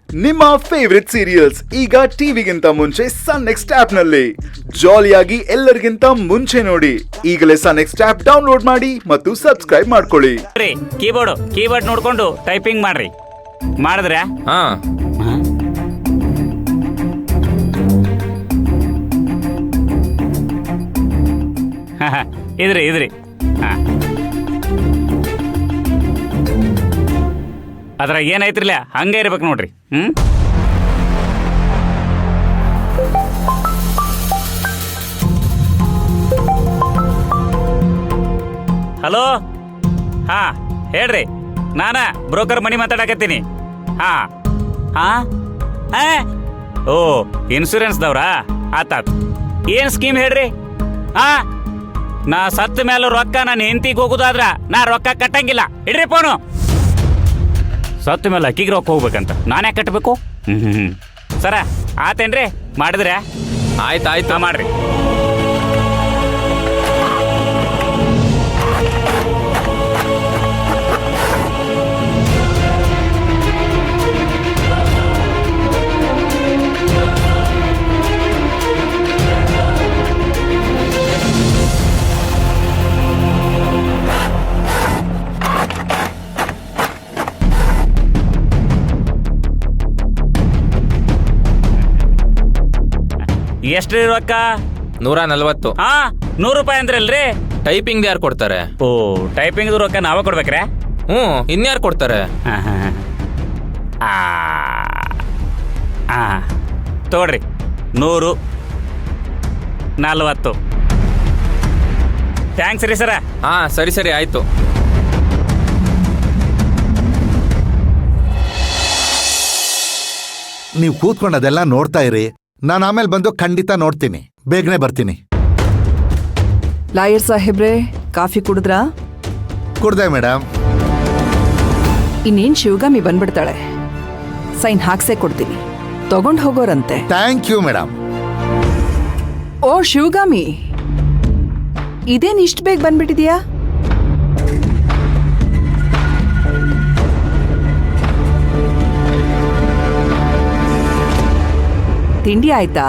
ನಿಮ್ಮ favourite serials ಈಗ ಟಿವಿಗಿಂತ ಮುಂಚೆ ಸನ್ ನೆಕ್ಸ್ಟ್ ಆಪ್ ನಲ್ಲಿ ಜಾಲಿಯಾಗಿ ಎಲ್ಲರಿಗಿಂತ ಮುಂಚೆ ನೋಡಿ. ಈಗಲೇ ಸನ್ ನೆಕ್ಸ್ಟ್ ಆಪ್ ಡೌನ್ಲೋಡ್ ಮಾಡಿ ಮತ್ತು ಸಬ್ಸ್ಕ್ರೈಬ್ ಮಾಡ್ಕೊಳ್ಳಿ. ಕೀಬೋರ್ಡ್ ನೋಡ್ಕೊಂಡು ಟೈಪಿಂಗ್ ಮಾಡ್ರಿ. ಮಾಡಿದ್ರೆ ಹಾ ಇದ್ರಿ ಹಾ ಅದ್ರಾಗ ಏನೈತ್ರಿಲ್ಲ ಹಂಗೆ ಇರ್ಬೇಕು ನೋಡ್ರಿ. ಹಲೋ ಹಾ ಹೇಳ್ರಿ, ನಾನಾ ಬ್ರೋಕರ್ ಮಣಿ ಮಾತಾಡಕತ್ತೀನಿ. ಹಾ ಹಾ ಓ ಇನ್ಶೂರೆನ್ಸ್ದವ್ರಾ? ಆತಾತ್. ಏನು ಸ್ಕೀಮ್ ಹೇಳ್ರಿ? ಹಾ ನಾ ಸತ್ತ ಮೇಲೆ ರೊಕ್ಕ ನಾನು ಹೆಂಡತಿಗೆ ಹೋಗುದಾದ್ರ ನಾ ರೊಕ್ಕ ಕಟ್ಟಂಗಿಲ್ಲ. ಇಡ್ರಿ ಫೋನು. ಸತ್ತ ಮೇಲೆ ಅಕ್ಕಿಗೆ ರೊಕ್ಕ ಹೋಗ್ಬೇಕಂತ ನಾನೇ ಕಟ್ಟಬೇಕು? ಸರ ಆತೇನ್ರಿ? ಮಾಡಿದ್ರೆ ಆಯ್ತು ಮಾಡ್ರಿ. ಎಷ್ಟ್ರಿ ರೊಕ್ಕ? 140. ಹಾ 100 ರೂಪಾಯಿ ಅಂದ್ರಲ್ರಿ? ಟೈಪಿಂಗ್ ಯಾರು ಕೊಡ್ತಾರೆ? ಓ ಟೈಪಿಂಗ್ ರೊಕ್ಕ ನಾವ ಕೊಡ್ಬೇಕ್ರೆ? ಇನ್ಯಾರು ಕೊಡ್ತಾರೆ? ತಗೊಳ್ರಿ 140. ಥ್ಯಾಂಕ್ಸ್ ರೀ ಸರ. ಹಾ ಸರಿ ಆಯ್ತು. ನೀವು ಕೂತ್ಕೊಂಡದೆಲ್ಲ ನೋಡ್ತಾ ಇರಿ. ನಾನು ಆಮೇಲೆ ಬಂದು ಖಂಡಿತ ನೋಡ್ತೀನಿ. ಬೇಗನೆ ಬರ್ತೀನಿ. ಲಾಯರ್ ಸಾಹೇಬ್ರೆ, ಕಾಫಿ ಕುಡಿದ್ರಾ? ಕುಡ್ದೆ ಮೇಡಮ್. ಇನ್ನೇನ್ ಶಿವಗಾಮಿ ಬಂದ್ಬಿಡ್ತಾಳೆ. ಸೈನ್ ಹಾಕ್ಸೇ ಕೊಡ್ತೀನಿ. ತಗೊಂಡ್ ಹೋಗೋರಂತೆ. Thank you madam. ಓ ಶಿವಗಾಮಿ, ಇದೇನ್ ಇಷ್ಟ ಬೇಗ ಬಂದ್ಬಿಟ್ಟಿದ್ಯಾ? ತಿಂಡಿ ಆಯ್ತಾ?